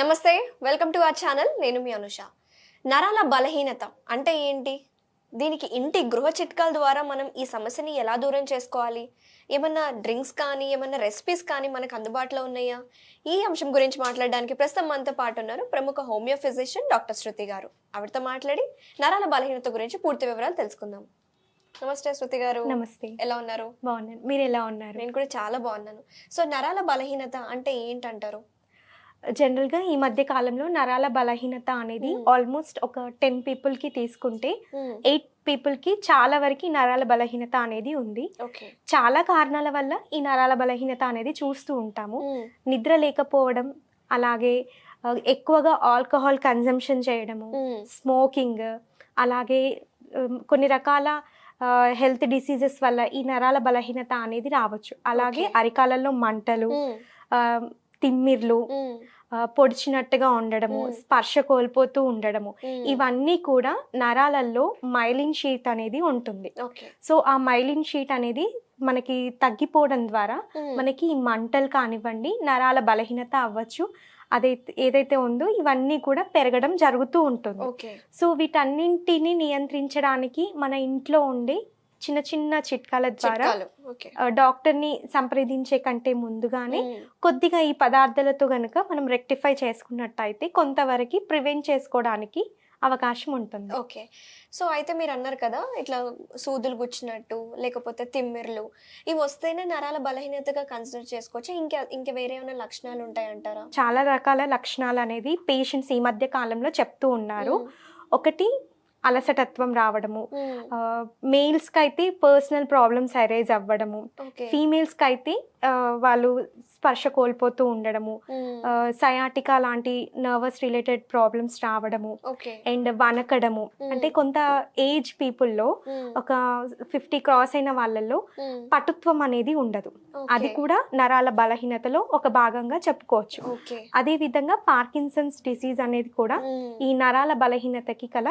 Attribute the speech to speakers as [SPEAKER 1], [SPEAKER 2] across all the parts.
[SPEAKER 1] నమస్తే, welcome to our channel. నేను మీ అనుష. నరాల బలహీనత అంటే ఏంటి? దీనికి ఇంటి గృహ చిట్కాల ద్వారా మనం ఈ సమస్యని ఎలా దూరం చేసుకోవాలి? ఏమన్నా డ్రింక్స్ కానీ, ఏమన్నా రెసిపీస్ కానీ మనకు అందుబాటులో ఉన్నాయా? ఈ అంశం గురించి మాట్లాడడానికి ప్రస్తుతం మనతో పాటు ఉన్నారు ప్రముఖ హోమియో ఫిజిషియన్ డాక్టర్ శృతి గారు. ఆవిడతో మాట్లాడి నరాల బలహీనత గురించి పూర్తి వివరాలు తెలుసుకుందాం. నమస్తే శృతి గారు.
[SPEAKER 2] నమస్తే.
[SPEAKER 1] ఎలా ఉన్నారు?
[SPEAKER 2] బాగున్నాను. మీరు ఎలా ఉన్నారు?
[SPEAKER 1] నేను కూడా చాలా బాగున్నాను. సో నరాల బలహీనత అంటే ఏంటంటారు?
[SPEAKER 2] జనరల్గా ఈ మధ్య కాలంలో నరాల బలహీనత అనేది ఆల్మోస్ట్ ఒక 10 పీపుల్కి తీసుకుంటే 8 పీపుల్కి చాలా వరకు నరాల బలహీనత అనేది ఉంది. చాలా కారణాల వల్ల ఈ నరాల బలహీనత అనేది చూస్తూ ఉంటాము. నిద్ర లేకపోవడం, అలాగే ఎక్కువగా ఆల్కహాల్ కన్జంప్షన్ చేయడము, స్మోకింగ్, అలాగే కొన్ని రకాల హెల్త్ డిసీజెస్ వల్ల ఈ నరాల బలహీనత అనేది రావచ్చు. అలాగే అరికాలలో మంటలు, తిమ్మిర్లు, పొడిచినట్టుగా ఉండడము, స్పర్శ కోల్పోతూ ఉండడము, ఇవన్నీ కూడా నరాలలో మైలిన్ షీట్ అనేది ఉంటుంది. సో ఆ మైలిన్ షీట్ అనేది మనకి తగ్గిపోవడం ద్వారా మనకి ఈ మంటలు కానివ్వండి, నరాల బలహీనత అవ్వచ్చు, ఏదైతే ఉందో ఇవన్నీ కూడా పెరగడం జరుగుతూ ఉంటుంది. సో వీటన్నింటిని నియంత్రించడానికి మన ఇంట్లో ఉండే చిన్న చిన్న చిట్కాల ద్వారా డాక్టర్ని సంప్రదించే కంటే ముందుగానే కొద్దిగా ఈ పదార్థాలతో గనుక మనం రెక్టిఫై చేసుకున్నట్టయితే కొంతవరకు ప్రివెంట్ చేసుకోవడానికి అవకాశం ఉంటుంది.
[SPEAKER 1] ఓకే. సో అయితే మీరు అన్నారు కదా, ఇట్లా సూదులు గుచ్చినట్టు లేకపోతే తిమ్మిర్లు ఇవి వస్తేనే నరాల బలహీనతగా కన్సిడర్ చేసుకోవచ్చు. ఇంకా వేరే ఏమైనా లక్షణాలు ఉంటాయంటారా?
[SPEAKER 2] చాలా రకాల లక్షణాలు అనేది పేషెంట్స్ ఈ మధ్య కాలంలో చెప్తూ ఉన్నారు. ఒకటి, అలసటత్వం రావడము, మేల్స్కి అయితే పర్సనల్ ప్రాబ్లమ్స్ అరైజ్ అవ్వడము, ఫీమేల్స్కి అయితే వాళ్ళు స్పర్శ కోల్పోతూ ఉండడము, సయాటికా లాంటి నర్వస్ రిలేటెడ్ ప్రాబ్లమ్స్ రావడము, అండ్ వనకడము. అంటే కొంత ఏజ్ పీపుల్లో ఒక 50 క్రాస్ అయిన వాళ్ళల్లో పటుత్వం అనేది ఉండదు. అది కూడా నరాల బలహీనతలో ఒక భాగంగా చెప్పుకోవచ్చు. అదే విధంగా పార్కిన్సన్స్ డిసీజ్ అనేది కూడా ఈ నరాల బలహీనతకి కల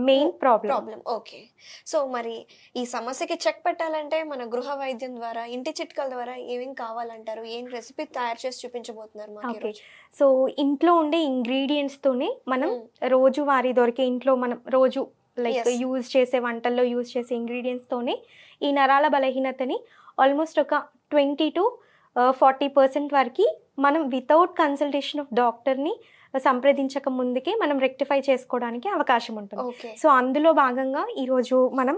[SPEAKER 2] మెయిన్ ప్రాబ్లం.
[SPEAKER 1] ఓకే. సో మరి ఈ సమస్యకి చెక్ పెట్టాలంటే మన గృహ వైద్యం ద్వారా, ఇంటి చిట్కాల ద్వారా ఏమేం కావాలంటారు? ఏం రెసిపీ తయారు చేసి చూపించబోతున్నారు?
[SPEAKER 2] ఓకే. సో ఇంట్లో ఉండే ఇంగ్రీడియంట్స్ తోనే మనం రోజువారీ దొరికే, ఇంట్లో మనం రోజు లైక్ యూజ్ చేసే వంటల్లో యూజ్ చేసే ఇంగ్రీడియంట్స్ తోనే ఈ నరాల బలహీనతని ఆల్మోస్ట్ ఒక 20 to 40% వరకు మనం వితౌట్ కన్సల్టేషన్ ఆఫ్ డాక్టర్ని సంప్రదించక ముందుకే మనం రెక్టిఫై చేసుకోవడానికి అవకాశం ఉంటుంది. సో అందులో భాగంగా ఈరోజు మనం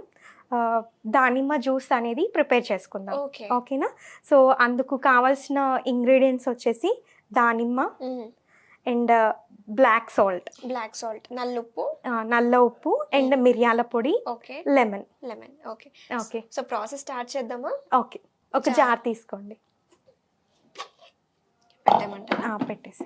[SPEAKER 2] దానిమ్మ జ్యూస్ అనేది ప్రిపేర్ చేసుకుందాం. ఓకేనా? సో అందుకు కావాల్సిన ఇంగ్రీడియంట్స్ వచ్చేసి దానిమ్మ అండ్ బ్లాక్ సాల్ట్, నల్ల ఉప్పు అండ్ మిరియాల పొడి, lemon.
[SPEAKER 1] Okay. So process start చేద్దామా?
[SPEAKER 2] ఓకే. ఒక జార్ తీసుకోండి. పెట్టేసి.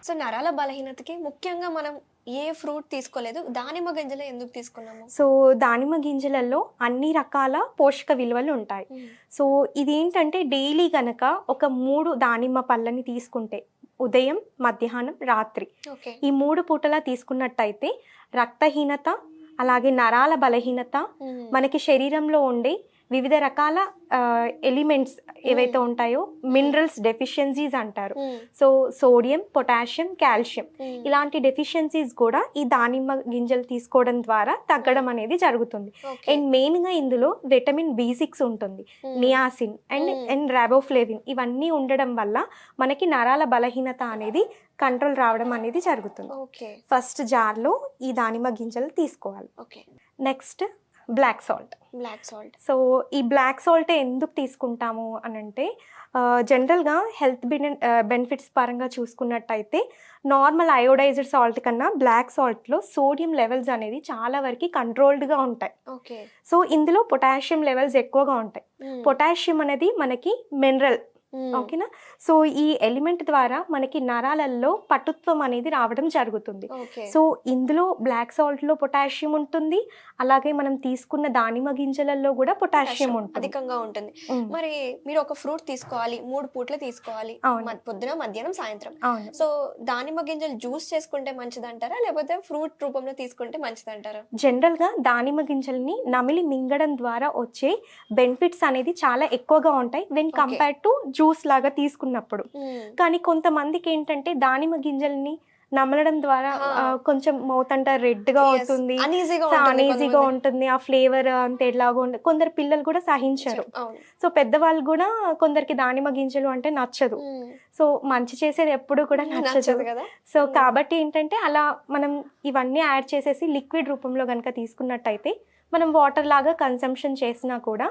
[SPEAKER 1] సో నరాల బలహీనతకి ముఖ్యంగా మనం ఏ ఫ్రూట్ తీసుకోలేదు, దానిమ్మ గింజలు ఎందుకు తీసుకున్నాము?
[SPEAKER 2] సో దానిమ్మ గింజలలో అన్ని రకాల పోషక విలువలు ఉంటాయి. సో ఇదేంటంటే డైలీ గనక ఒక 3 దానిమ్మ పళ్ళని తీసుకుంటే, ఉదయం, మధ్యాహ్నం, రాత్రి, ఈ 3 పూటలా తీసుకున్నట్టయితే రక్తహీనత, అలాగే నరాల బలహీనత, మనకి శరీరంలో ఉండే వివిధ రకాల ఎలిమెంట్స్ ఏవైతే ఉంటాయో, మినరల్స్ డెఫిషియన్సీస్ అంటారు. సో సోడియం, పొటాషియం, కాల్షియం, ఇలాంటి డెఫిషియన్సీస్ కూడా ఈ దానిమ్మ గింజలు తీసుకోవడం ద్వారా తగ్గడం అనేది జరుగుతుంది. అండ్ మెయిన్గా ఇందులో విటమిన్ B6 ఉంటుంది, నియాసిన్ అండ్ రాబోఫ్లేవిన్, ఇవన్నీ ఉండడం వల్ల మనకి నరాల బలహీనత అనేది కంట్రోల్ రావడం అనేది జరుగుతుంది. ఫస్ట్ జార్లో ఈ దానిమ్మ గింజలు తీసుకోవాలి. Next black salt. సో ఈ బ్లాక్ సాల్ట్ ఎందుకు తీసుకుంటాము అని అంటే, జనరల్గా హెల్త్ బెనిఫిట్స్ పరంగా చూసుకున్నట్టయితే నార్మల్ అయోడైజ్డ్ సాల్ట్ కన్నా బ్లాక్ సాల్ట్లో సోడియం లెవెల్స్ అనేది చాలా వరకు కంట్రోల్డ్గా ఉంటాయి. సో ఇందులో పొటాషియం లెవెల్స్ ఎక్కువగా ఉంటాయి. పొటాషియం అనేది మనకి మినరల్. ఓకేనా? సో ఈ ఎలిమెంట్ ద్వారా మనకి నరాలలో పటుత్వం అనేది రావడం జరుగుతుంది. సో ఇందులో బ్లాక్ సాల్ట్ లో పొటాషియం ఉంటుంది, అలాగే మనం తీసుకున్న దానిమ్మ గింజలలో కూడా పొటాషియం
[SPEAKER 1] అధికంగా ఉంటుంది. మరి మీరు ఒక ఫ్రూట్ తీసుకోవాలి, 3 పూట్ల తీసుకోవాలి, పొద్దున, మధ్యాహ్నం, సాయంత్రం. సో దానిమ్మ గింజలు జ్యూస్ చేసుకుంటే మంచిదంటారా, లేకపోతే ఫ్రూట్ రూపంలో తీసుకుంటే మంచిదంటారా?
[SPEAKER 2] జనరల్ గా దానిమ్మ గింజల్ని నమిలి మింగడం ద్వారా వచ్చే బెనిఫిట్స్ అనేది చాలా ఎక్కువగా ఉంటాయి వెన్ కంపేర్ టు జ్యూస్ లాగా తీసుకున్నప్పుడు. కానీ కొంతమందికి ఏంటంటే దానిమ్మ గింజల్ని నమలడం ద్వారా కొంచెం మౌత్ అంతా రెడ్ గా అవుతుంది, అనీజీగా ఉంటుంది, ఆ ఫ్లేవర్ అంత ఎలాగో ఉంటుంది. కొందరు పిల్లలు కూడా సహించరు. సో పెద్దవాళ్ళు కూడా కొందరికి దానిమ్మ గింజలు అంటే నచ్చదు. సో మంచి చేసేది ఎప్పుడు కూడా నచ్చదు కదా. సో కాబట్టి ఏంటంటే అలా మనం ఇవన్నీ యాడ్ చేసేసి లిక్విడ్ రూపంలో కనుక తీసుకున్నట్టయితే మనం వాటర్ లాగా కన్సంప్షన్ చేసినా కూడా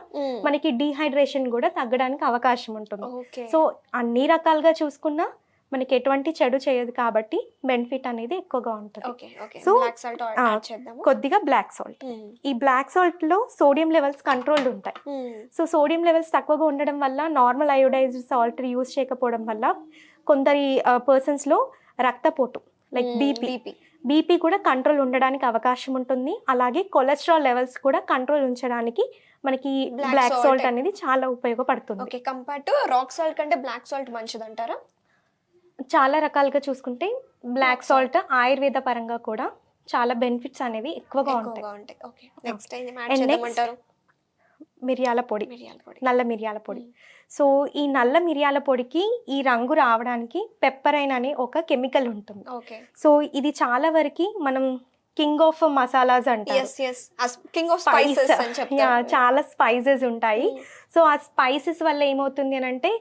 [SPEAKER 2] మనకి డీహైడ్రేషన్ కూడా తగ్గడానికి అవకాశం ఉంటుంది. సో అన్ని రకాలుగా చూసుకున్నా మనకి ఎటువంటి చెడు చేయదు కాబట్టి బెనిఫిట్ అనేది ఎక్కువగా ఉంటుంది. సో కొద్దిగా బ్లాక్ సాల్ట్. ఈ బ్లాక్ సాల్ట్ లో సోడియం లెవెల్స్ కంట్రోల్డ్ ఉంటాయి. సో సోడియం లెవెల్స్ తక్కువగా ఉండడం వల్ల నార్మల్ అయోడైజ్డ్ సాల్ట్ యూజ్ చేయకపోవడం వల్ల కొందరి పర్సన్స్ లో రక్తపోటు లైక్ బీపీ కూడా కంట్రోల్ ఉండడానికి అవకాశం ఉంటుంది. అలాగే కొలెస్ట్రాల్ లెవెల్స్ కూడా కంట్రోల్ ఉంచడానికి మనకి బ్లాక్ సాల్ట్ అనేది చాలా ఉపయోగపడుతుంది.
[SPEAKER 1] Okay, compare to rock salt కంటే బ్లాక్ సాల్ట్ మంచిది అంటారా?
[SPEAKER 2] చాలా రకాలుగా చూసుకుంటే బ్లాక్ సాల్ట్ ఆయుర్వేద పరంగా కూడా చాలా బెనిఫిట్స్ అనేవి ఎక్కువగా ఉంటాయి.
[SPEAKER 1] ఓకే, నెక్స్ట్ ఏం యాడ్ చేద్దామంటారు?
[SPEAKER 2] మిరియాల పొడి, నల్ల మిరియాల పొడి. సో ఈ నల్ల మిరియాల పొడికి ఈ రంగు రావడానికి పెప్పరైన్ అనే ఒక కెమికల్ ఉంటుంది. సో ఇది చాలా వరకు మనం కింగ్ ఆఫ్ మసాలాస్ అంటారు. చాలా స్పైసెస్ ఉంటాయి. సో ఆ స్పైసెస్ వల్ల ఏమవుతుంది అని అంటే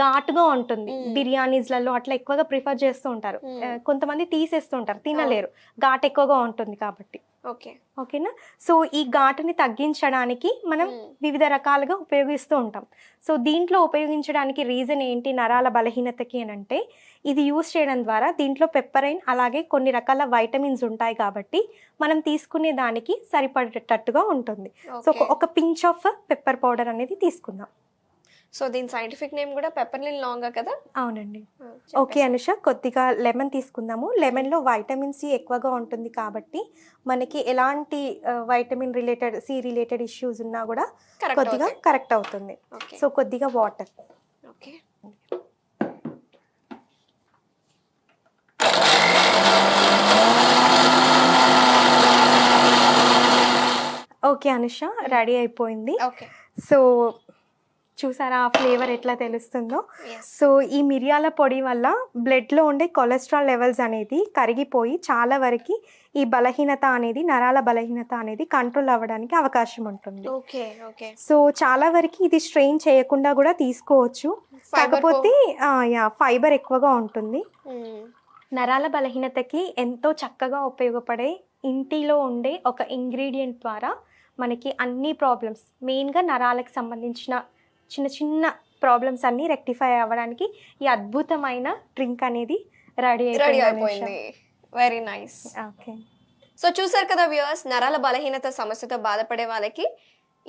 [SPEAKER 2] ఘాటుగా ఉంటుంది. బిర్యానీస్లలో అట్లా ఎక్కువగా ప్రిఫర్ చేస్తూ ఉంటారు. కొంతమంది తీసేస్తూ ఉంటారు, తినలేరు, ఘాటు ఎక్కువగా ఉంటుంది కాబట్టి. ఓకేనా. సో ఈ ఘాటుని తగ్గించడానికి మనం వివిధ రకాలుగా ఉపయోగిస్తూ ఉంటాం. సో దీంట్లో ఉపయోగించడానికి రీజన్ ఏంటి నరాల బలహీనతకి అని అంటే ఇది యూజ్ చేయడం ద్వారా దీంట్లో పెప్పరైన్ అలాగే కొన్ని రకాల వైటమిన్స్ ఉంటాయి కాబట్టి మనం తీసుకునే దానికి సరిపడేటట్టుగా ఉంటుంది. సో ఒక పించ్ ఆఫ్ పెప్పర్ పౌడర్ అనేది తీసుకుందాం.
[SPEAKER 1] సో దీని సైంటిఫిక్ నేమ్ కూడా పెప్పర్లిన్ లాంగా కదా?
[SPEAKER 2] అవునండి. ఓకే అనుష, కొద్దిగా లెమన్ తీసుకుందాము. లెమన్లో వైటమిన్ సి ఎక్కువగా ఉంటుంది కాబట్టి మనకి ఎలాంటి vitamin related C related issues ఉన్నా కూడా కొద్దిగా కరెక్ట్ అవుతుంది. సో కొద్దిగా water.
[SPEAKER 1] Okay,
[SPEAKER 2] okay Anusha, ready అయిపోయింది. సో చూసారా ఆ ఫ్లేవర్ ఎట్లా తెలుస్తుందో? సో ఈ మిరియాల పొడి వల్ల బ్లడ్లో ఉండే కొలెస్ట్రాల్ లెవెల్స్ అనేది కరిగిపోయి చాలా వరకు ఈ బలహీనత అనేది నరాల బలహీనత అనేది కంట్రోల్ అవ్వడానికి అవకాశం ఉంటుంది. సో చాలా వరకు ఇది స్ట్రెయిన్ చేయకుండా కూడా తీసుకోవచ్చు. కాకపోతే ఫైబర్ ఎక్కువగా ఉంటుంది. నరాల బలహీనతకి ఎంతో చక్కగా ఉపయోగపడే ఇంటిలో ఉండే ఒక ఇంగ్రీడియంట్ ద్వారా మనకి అన్ని ప్రాబ్లమ్స్, మెయిన్గా నరాలకు సంబంధించిన చిన్న చిన్న ప్రాబ్లమ్స్ అన్ని రెక్టిఫై అవ్వడానికి ఈ అద్భుతమైన డ్రింక్ అనేది రెడీ అయిపోయింది.
[SPEAKER 1] Very nice.
[SPEAKER 2] ఓకే,
[SPEAKER 1] సో చూసారు కదా వ్యూవర్స్, నరాల బలహీనత సమస్యతో బాధపడే వాళ్ళకి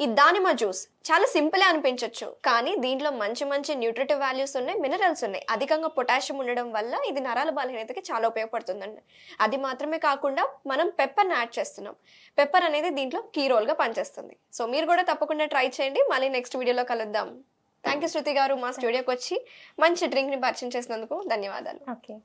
[SPEAKER 1] ఈ దానిమ్మ జ్యూస్ చాలా సింపులే అనిపించవచ్చు, కానీ దీంట్లో మంచి మంచి న్యూట్రిటివ్ వాల్యూస్ ఉన్నాయి, మినరల్స్ ఉన్నాయి. అధికంగా పొటాషియం ఉండడం వల్ల ఇది నరాల బలహీనతకి చాలా ఉపయోగపడుతుందండి. అది మాత్రమే కాకుండా మనం పెప్పర్ని యాడ్ చేస్తున్నాం. పెప్పర్ అనేది దీంట్లో కీ రోల్గా పనిచేస్తుంది. సో మీరు కూడా తప్పకుండా ట్రై చేయండి. మళ్ళీ నెక్స్ట్ వీడియోలో కలుద్దాం. థ్యాంక్ యూ శృతి గారు, మా స్టూడియోకి వచ్చి మంచి డ్రింక్ని పరిచయం చేసినందుకు ధన్యవాదాలు.
[SPEAKER 2] ఓకే.